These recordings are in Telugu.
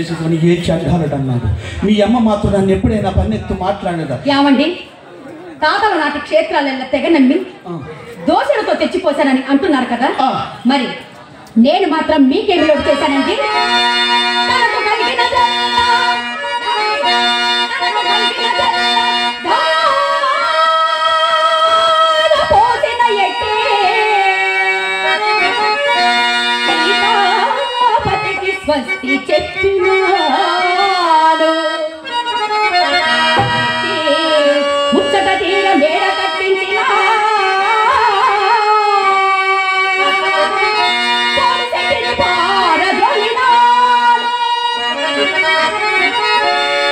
చేసుకొని ఏడ్చి అడ్డాలడన్నాడు. మీ అమ్మ మాత్రం నన్ను ఎప్పుడైనా పన్నెత్తు మాట్లాడదా? ఏమండి, తాతల నాటి క్షేత్రాలెల్ల తెగ నమ్మి దోషలతో తెచ్చిపోశానని అంటున్నారు కదా, మరి నేను మాత్రం మీకేమి లోటు చేశానండి? స్వస్తి చెప్పినాడు. ముచ్చట తీర మేడ కట్టించిన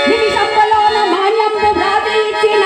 నిమిషంలోన మాన్యంబు వ్రాసి ఇచ్చిన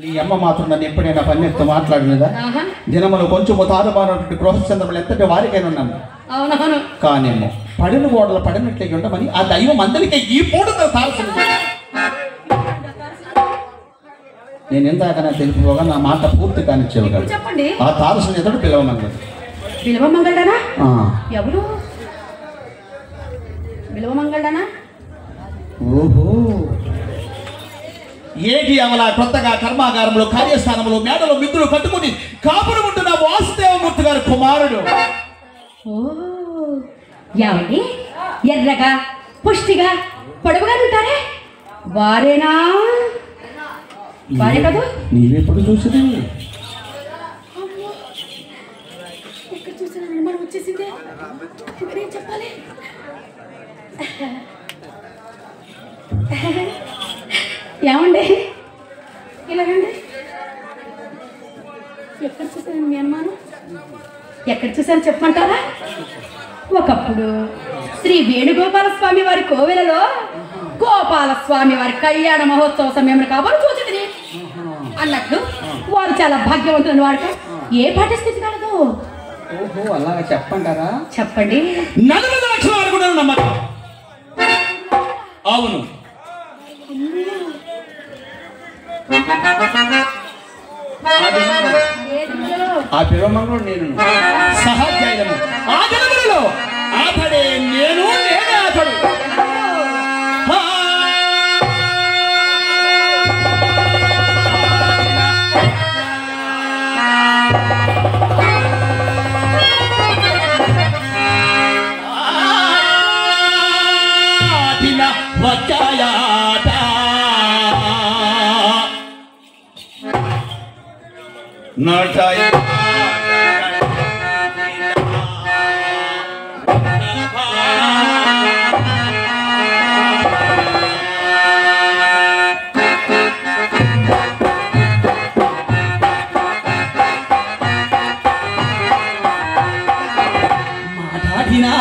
నీ అమ్మ మాత్రం నన్ను ఎప్పుడైనా పన్నెత్తు మాట్లాడలేదా? దినములు కొంచెము తారుమారు గృహచంద్రములు ఎంతటి వారికైనా ఉన్నాను. అవునవును. కానేమో పడిన గోడలు పడినట్లే ఉండమని ఆ దైవం అందరికీ ఈ పూట తారసలు. నేను ఎందాకన్నా తెలిపిపోగా నా మాట పూర్తి కానిచ్చేవి కాదు. చెప్పండి. ఆ తారసుని ఎదుడు పిలవమంగళ. పిలవమంగళనా? ఎవరు పిలవమంగళనా? ఓహో, ఏటి అవల కొత్తగా కర్మాగారంలో కార్యస్థానంలో మేడలో మిత్రులు కట్టుకుని కాపురం ఉంటున్న వాసుదేవమూర్తి గారి కుమారుడు. ఓ, ఎవరి ఎర్రగా పుష్టిగా పొడవుగా ఉంటారే వారేనా? వారే కదా? నీవెప్పుడు చూసింది? ఎక్కడ చూసినా అనుమానం వచ్చేసింది. ఇప్పుడేం చెప్పాలి? ఏమండి ఇలా రండి. ఎక్కడ చూసాను మీ అనుమానం? ఎక్కడ చూసాను చెప్పమంటారా? ఒకప్పుడు శ్రీ వేణుగోపాల స్వామి వారి కోవెలలో గోపాలస్వామి వారి కళ్యాణ మహోత్సవ సమయంలో కాబట్టి చూసింది అన్నట్లు వారు చాలా భాగ్యవంతులను వాడుక ఏ పాటిస్తుంది కలదు. ఓహో, అలాగా చెప్పంటారా? చెప్పండి. 40 లక్షల వరకు నమ్మకం. అవును, ఆ పిలవమంగళుడు నేను సహాధ్యాయుడను. ఆ జనములలో అతడే నేను, నేనే అతడు. వచ్చాయాట నటాయి మాట్లాడినా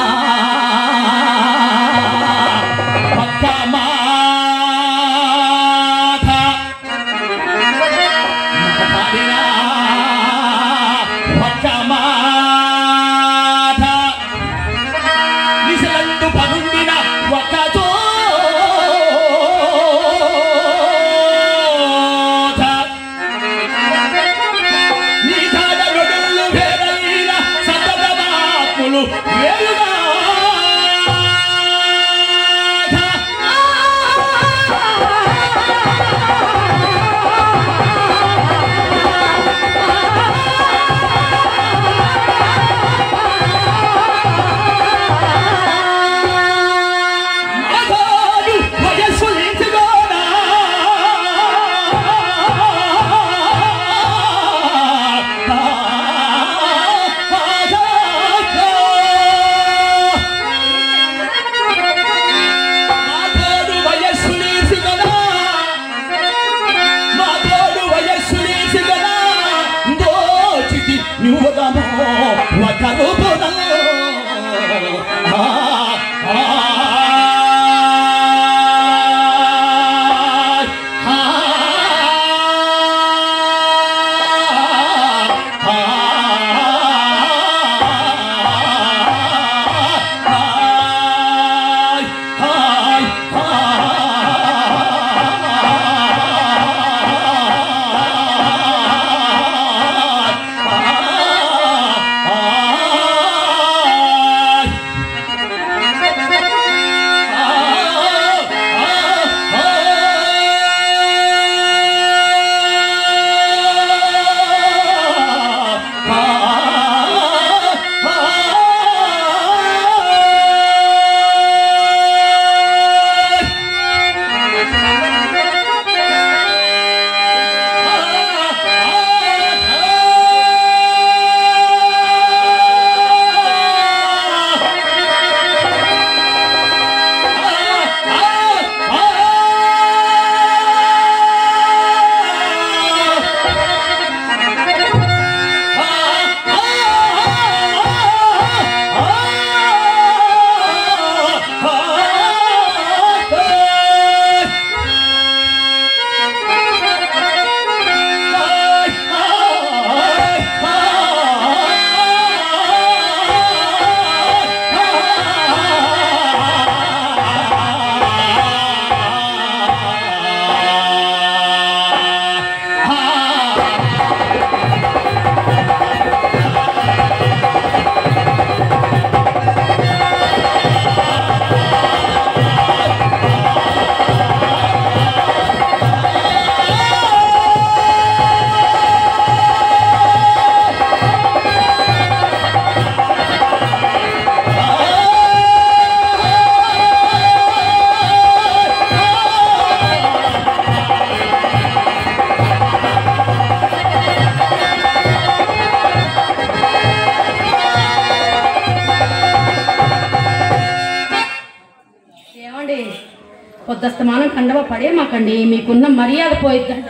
పొద్దస్తమానం కండవ పడే మాకండి, మీకున్న మర్యాద పోయిద్దండి.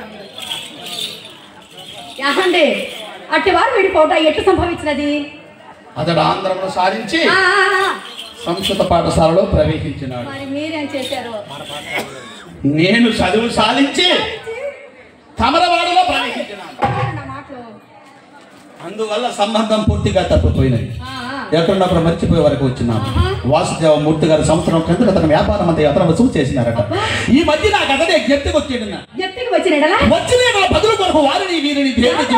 యాహండి అట్టి వారు విడిపోవట ఎట్లు సంభవించినది? అతడు ఆంధ్రంలో సాధించి ఆ, సంస్కృత పాఠశాలలో ప్రవేశించినాడు. మరి మీరేం చేశారు? నేను చదువు సాధించి తమరవాడలో ప్రవేశించినాను. నా మాటలు. అందువల్ల సంబంధం పూర్తిగా తప్పిపోయినది. ఎక్కడున్నప్పుడు మర్చిపోయే వరకు వచ్చినాను. వాసుదేవ మూర్తి గారు సంవత్సరం కింద అతను వ్యాపారం అంతా అతను వసూలు చేసినారట. ఈ మధ్య నాకు అతనే ఎత్తుకు వచ్చేటన్నా ఎత్తుకు వచ్చినడలా వచ్చినే నా బదులు కొరకు వారిని వీరిని దేవుడి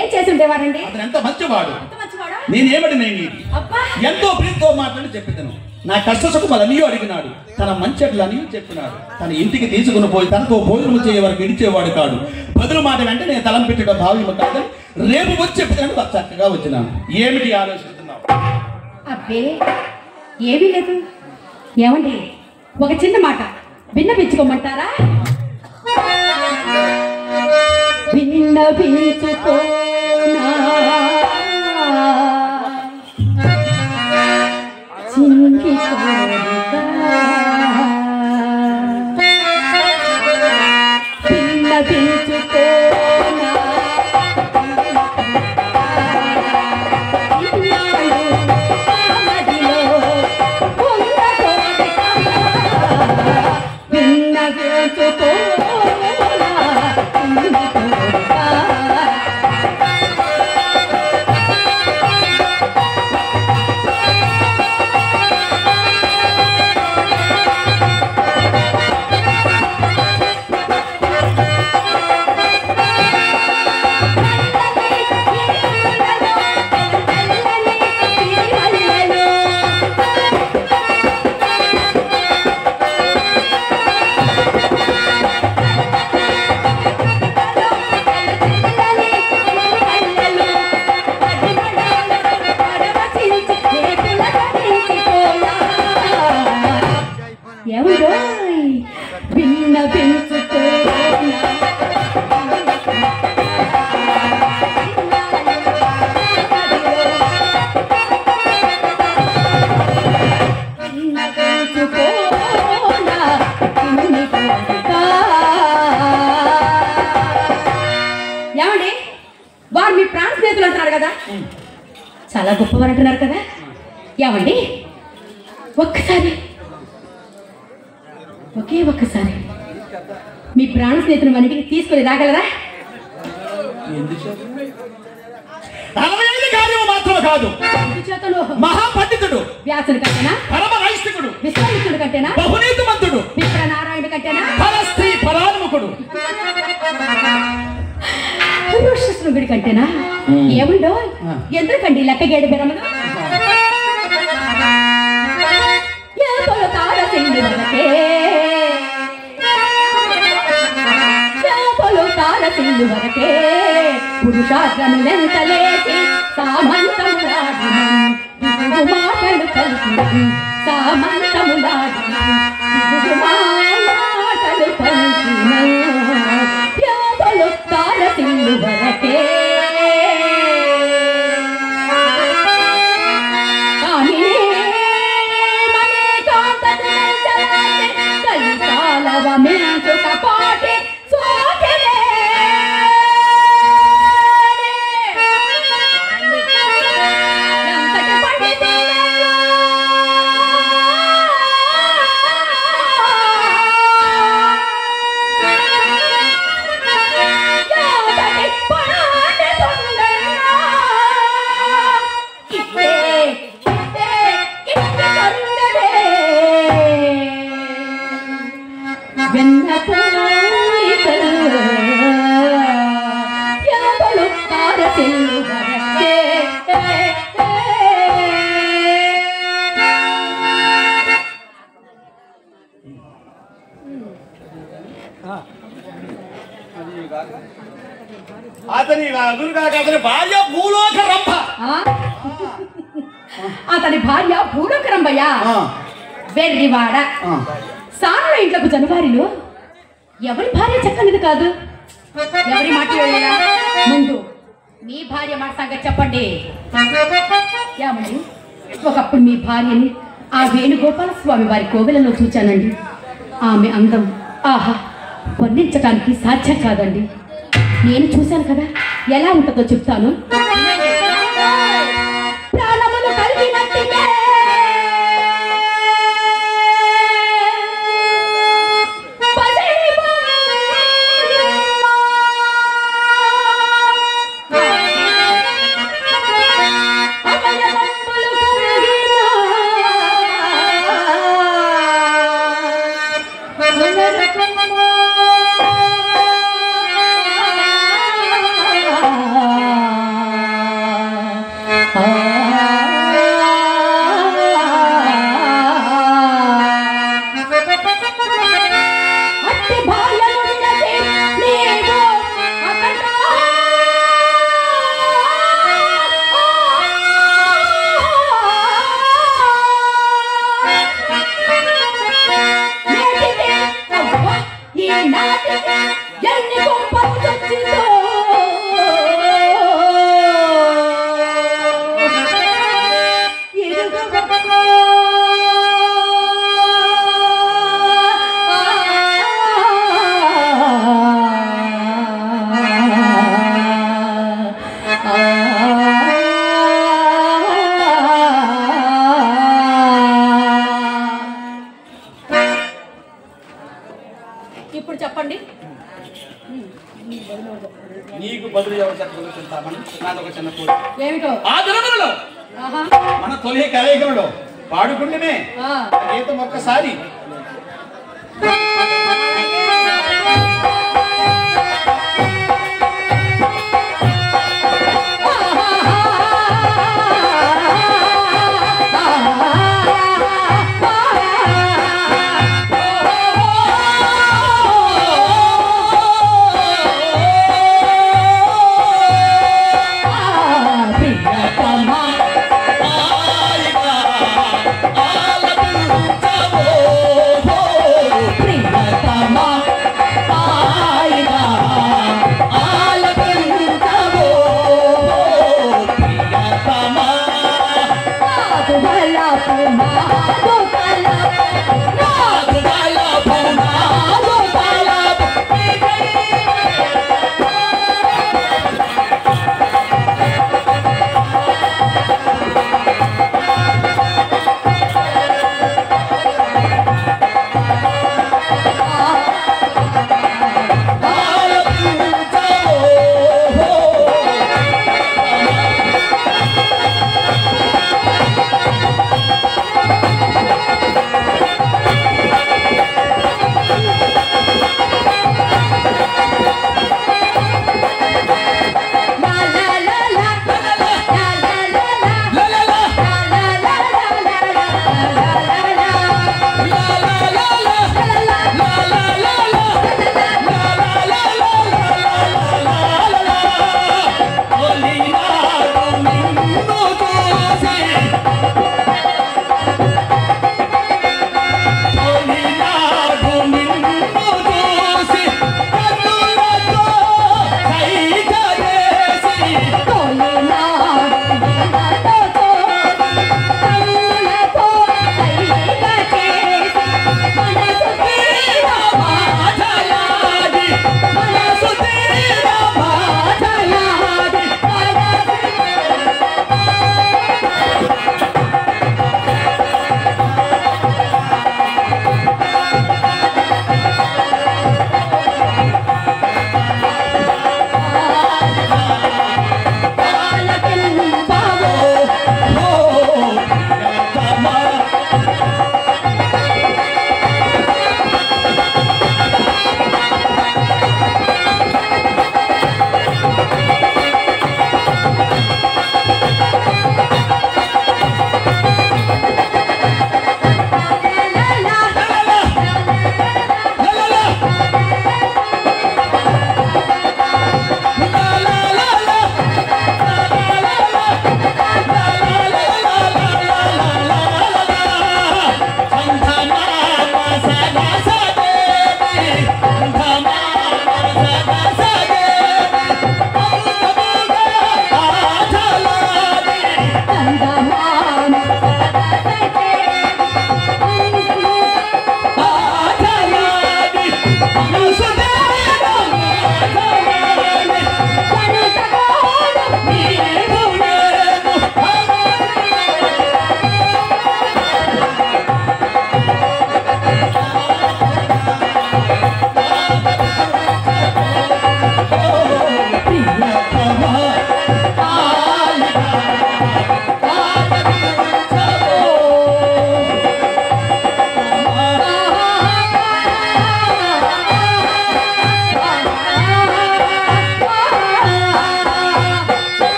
ఏం చేసి ఉండేవారండి? అతను ఎంత మంచివాడు. ఎంత మంచివాడా? నేనేమడి అబ్బా ఎంతో ప్రీతితో మాట్లాడి చెప్పితను. నా కష్ట సుఖములన్నీ అడిగినాడు. తన మంచెట్లని చెప్పినాడు. తన ఇంటికి తీసుకుని పోయి తనతో భోజనం చేయే వరకు ఇడిచేవాడు కాడు. బదులు మాట వెంట నేను తలం పెట్టడం భావ్యము కాదని రేపు వచ్చి చెప్పినాను. చక్కగా వచ్చినాను. ఏమిటి ఆలోచిస్తున్నావు? అబ్బే ఏమీ లేదు. ఏమండి ఒక చిన్న మాట విన్నపించుకోమంటారా? విన్నపించుకోనా చింకి కోరిక, విన్నపించుకోనా ఏమండి వారు మీ ప్రాణ స్నేహితులు అంటున్నారు కదా, చాలా గొప్పవారు అంటున్నారు కదా. ఏమండి ఒక్కసారి ఒక్కసారి మీ ప్రాణ స్నేహితులు మన ఇంటికి తీసుకొని రాగలరా? మాత్రమే కాదు, మహాపండితుడు వ్యాసుని కంటేనా, పరమ నైష్ఠికుడు విశ్వామిత్రుడు కంటేనా, బహునీతిమంతుడు విప్ర నారాయణ కంటేనా, పరస్త్రీ పరాత్మకుడు ఋషిశృంగుడి కంటేనా? ఏముండో ఎందుకండి లెక్కగేడు బెరమలు? వరకే పురుషాగ్రను వెంటలేసి సామంతములాడిన మాటలు పలికిన సామంతములాడిన మాటలు పలికిన తారసిల్లు వరకే కలికాలవ మేచుక పాటి సోకెనే ఎంతటి పండితులయ్యో వెన్న పోలికలు ఎవలు తారసిల్లు వరకే అతని అతని భార్య భూలోక రంభ. అతని భార్య భూలోక రంభయ్య వెర్రివాడ. సానుల ఇంట్లోకి జనవారిలో ఎవరి భార్య చక్కనిది కాదు. ఎవరి మాట ముందు మీ భార్య మాట సంగతి చెప్పండి. ఒకప్పుడు మీ భార్యని ఆ వేణుగోపాల స్వామి వారి కోవెలలో చూచానండి. ఆమె అందం ఆహా వర్ణించటానికి సాధ్యం కాదండి. నేను చూశాను కదా, ఎలా ఉంటుందో చెప్తాను. ప్రాణములు కలిగినట్టిదే ఇప్పుడు చెప్పండి. నీకు బదులు ఎవరు చెప్పగలరు చెప్తామని నాదొక చిన్న కోరిక. ఏమిటో? ఆ దినములలో మన తొలి కలయికలలో పాడుకుంటేనే గీతం ఒక్కసారి Oh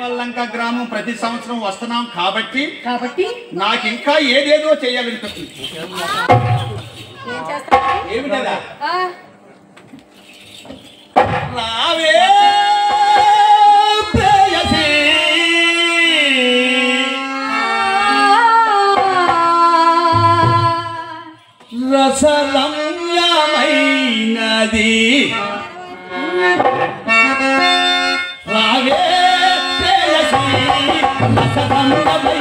రేవల్లంక గ్రామం ప్రతి సంవత్సరం వస్తున్నాం కాబట్టి నాకు ఇంకా ఏదేదో చేయాలనిపిస్తుంది. ఏం చేస్తావు? ఏమిటదా? రావే ప్రేయసి రసరమ్యమైనది రావే ప్రేయసి రసరమ్యమైనది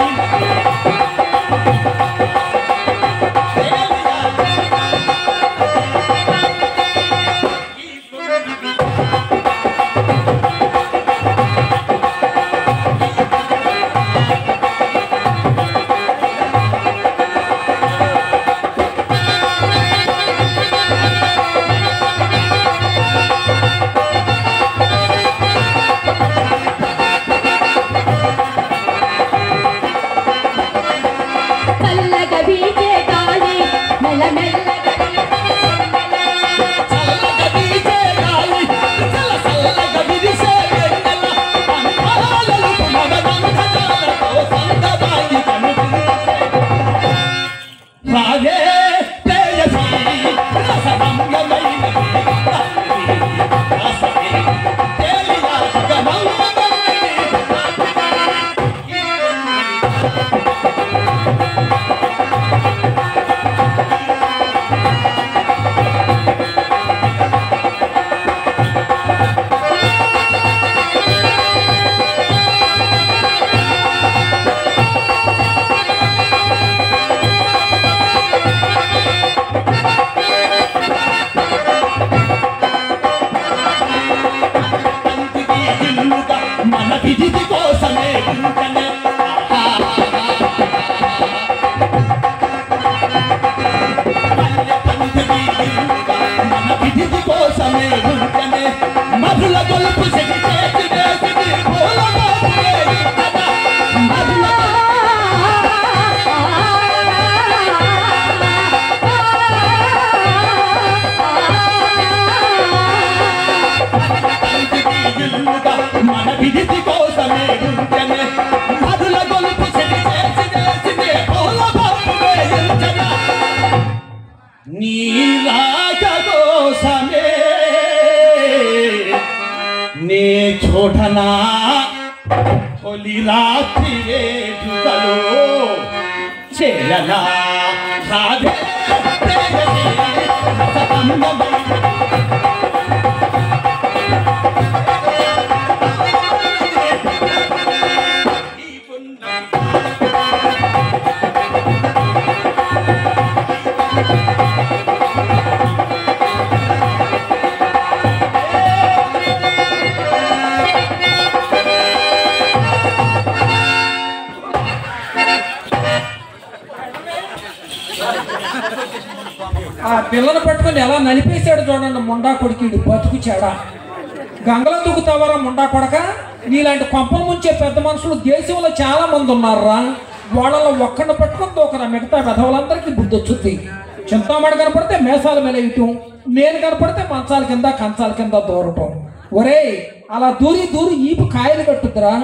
छोड़ना होली रात्रि वेदुकलो चेलना राधे प्रेयसी सतंगमय ఆ పిల్లను పట్టుకొని ఎలా నలిపేశాడు చూడండి ముండా కొడుకుడు బతుకు చెడ. గంగలో దూకుతావరా ముండా కొడక? నీలాంటి కొంపలు ముంచే పెద్ద మనుషులు దేశంలో చాలా మంది ఉన్నారా. వాళ్ళలో ఒక్కడిని పట్టుకొని దూకరా, మిగతా విధవులందరికీ బుద్ధి వచ్చుద్ది. చింతామణి కనపడితే మేసాల మీద వేయటం, నేను కనపడితే మంచాల కింద కంచాల కింద దూరటం. ఒరే అలా దూరి దూరి ఈపు కాయలు కట్టుద్దిరా.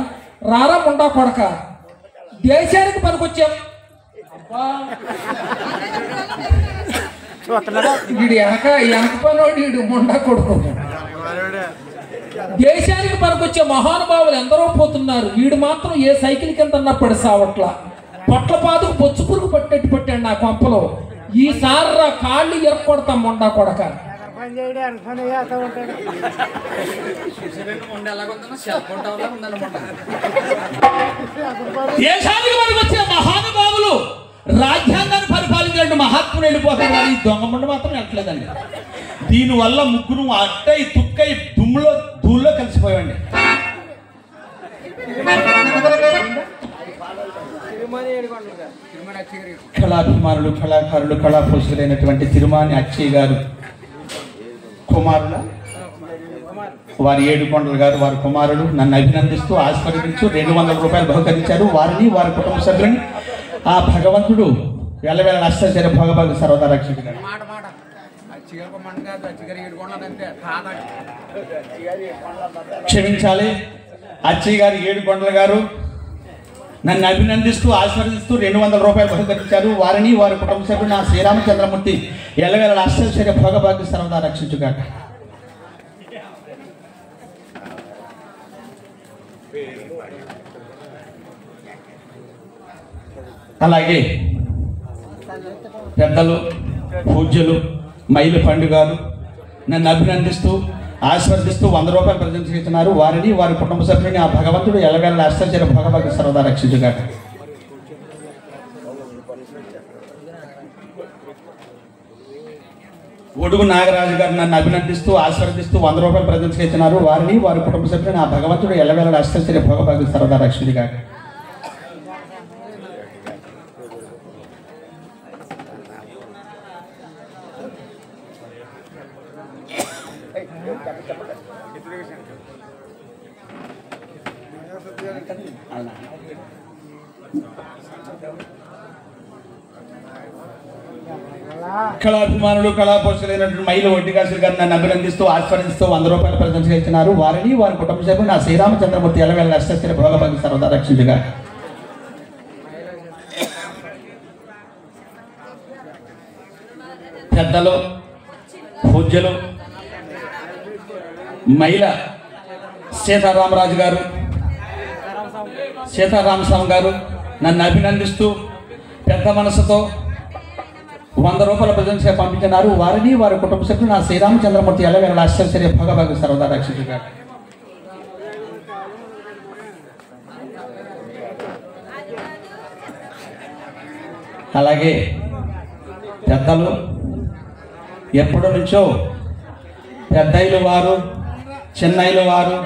రారా ముండా కొడక, దేశానికి పనికొచ్చాం. వీడు వెనక పనోడు, వీడు ముండా కొడుకు. దేశానికి పనికొచ్చే మహానుభావులు ఎందరో పోతున్నారు, వీడు మాత్రం ఏ సైకిల్ కింద పడి సావట్లా. పొట్ల పాదుకు బొచ్చు పురుగు పట్టేట్టు పెట్టాడు నా కొంపలో. ఈసారి రా కాళ్ళు ఎరక్కొడతాం ముండా కొడక. దేశానికి పనికొచ్చే మహానుభావులు రాజ్యాంగాన్ని పరిపాలించినట్టు మహాత్ముడు వెళ్ళిపోతాడు, కానీ ఈ దొంగ ముండ మాత్రం వెళ్ళట్లేదండి. దీనివల్ల ముగ్గురు అట్టై తుక్కై ధూళ్ళో కలిసిపోయామండి. కళాభిమానులు, కళాకారులు, కళాపురుషులైనటువంటి తిరుమాని అచ్చయ్య గారు కుమారుల వారి ఏడుకొండలు గారు వారి కుమారులు నన్ను అభినందిస్తూ ఆశీర్వదించు 200 రూపాయలు బహుకరించారు. వారిని వారి కుటుంబ సభ్యులని ఆ భగవంతుడు వెళ్ళవేళ నష్టచర్య భోగభాగ సర్వదా రక్షకుడు. క్షమించాలి, అచ్చయ్య గారు ఏడుకొండల గారు నన్ను అభినందిస్తూ ఆశీర్వదిస్తూ 200 రూపాయలు బహుకరించారు. వారిని వారి కుటుంబ సభ్యులు నా శ్రీరామచంద్రమూర్తి ఎల్లవేళ అష్టైశ్వర్య భోగభాగ్య సర్వదా రక్షించుగాక. అలాగే పెద్దలు పూజ్యులు మైలు పండు గారు నన్ను అభినందిస్తూ ఆశీర్వదిస్తూ 100 రూపాయలు ప్రజెంట్ చేస్తున్నారు. వారిని వారి కుటుంబ సభ్యుని ఆ భగవంతుడు ఎల్లవేళ అష్టైశ్వర్య భోగభాగ్య సర్వదా రక్షించుగాక. ఒడుగు నాగరాజు గారు నన్ను అభినందిస్తూ ఆశీర్వదిస్తూ 100 రూపాయలు ప్రజెంట్ చేస్తున్నారు. వారిని వారి కుటుంబ సభ్యుని ఆ భగవంతుడు ఎల్లవేళ అష్టైశ్వర్య భోగభాగ్య సర్వదా రక్షించుగాక. కళాభిమానులు కళాపోషకులైనటువంటి మైలు వడ్డికాసులు గారు నన్ను అభినందిస్తూ ఆశీర్వదిస్తూ 100 రూపాయలు ప్రజెంట్ చేస్తున్నారు. వారిని వారి కుటుంబ సభ్యులు నా శ్రీరామచంద్రమూర్తి ఎల్లవేళ అష్టైశ్వర్య భోగభాగ్య సర్వదా రక్షించుగాక. పెద్దలు పూజ్యులు మైల సీతారామరాజు గారు సీతారామస్వామి గారు నన్ను అభినందిస్తూ పెద్ద మనసుతో 100 రూపాయల ప్రజెంట్ పంపించినారు. వారిని వారి కుటుంబ సభ్యులు నా శ్రీరామచంద్రమూర్తి ఎల్లవేళ అష్టైశ్వర్య భోగభాగ్య సర్వదా రక్షించుగాక. అలాగే పెద్దలు ఎప్పటి నుంచో పెద్దయిలు వారు చిన్నయిలు వారు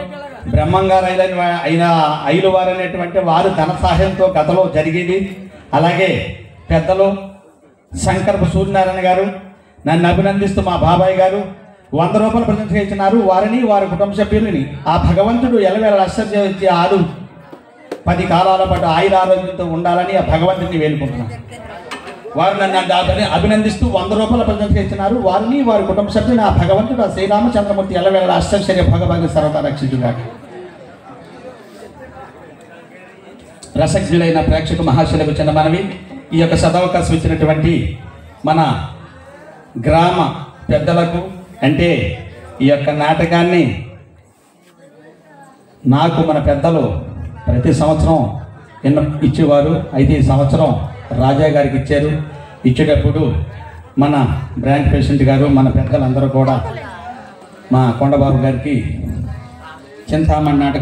బ్రహ్మంగారు అయిన ఐలు వారు అనేటువంటి వారు ధన సహాయంతో గతంలో జరిగేది. అలాగే పెద్దలు శంకరపు సూర్యనారాయణ గారు నన్ను అభినందిస్తూ మా బాబాయ్ గారు 100 రూపాయలు ప్రజెంట్ చేస్తున్నారు. వారిని వారి కుటుంబ సభ్యులని ఆ భగవంతుడు ఎల్లవేళ అష్టైశ్వర్యం ఇచ్చి 10 కాలాల పాటు ఆయుర ఆరోగ్యంతో ఉండాలని ఆ భగవంతుడిని వేడుకుంటున్నాను. వారు నన్ను అభినందిస్తూ 100 రూపాయల ప్రజెంట్ చేస్తున్నారు. వారిని వారి కుటుంబ సభ్యులు ఆ భగవంతుడు ఆ శ్రీరామచంద్రమూర్తి ఎల్లవేళ అష్టైశ్వర్య భోగభాగ్య సర్వదా రక్షించుగాక. రసజ్ఞులైన ప్రేక్షక మహాశయులకు చిన్న మనవి, ఈ యొక్క సదవకాశం ఇచ్చినటువంటి మన గ్రామ పెద్దలకు, అంటే ఈ యొక్క నాటకాన్ని నాకు మన పెద్దలు ప్రతి సంవత్సరం ఇచ్చేవారు. అయితే ఈ సంవత్సరం రాజా గారికి ఇచ్చారు. ఇచ్చేటప్పుడు మన బ్రాంచ్ ప్రెసిడెంట్ గారు మన పెద్దలందరూ కూడా మా కొండబాబు గారికి చింతామణి నాటకం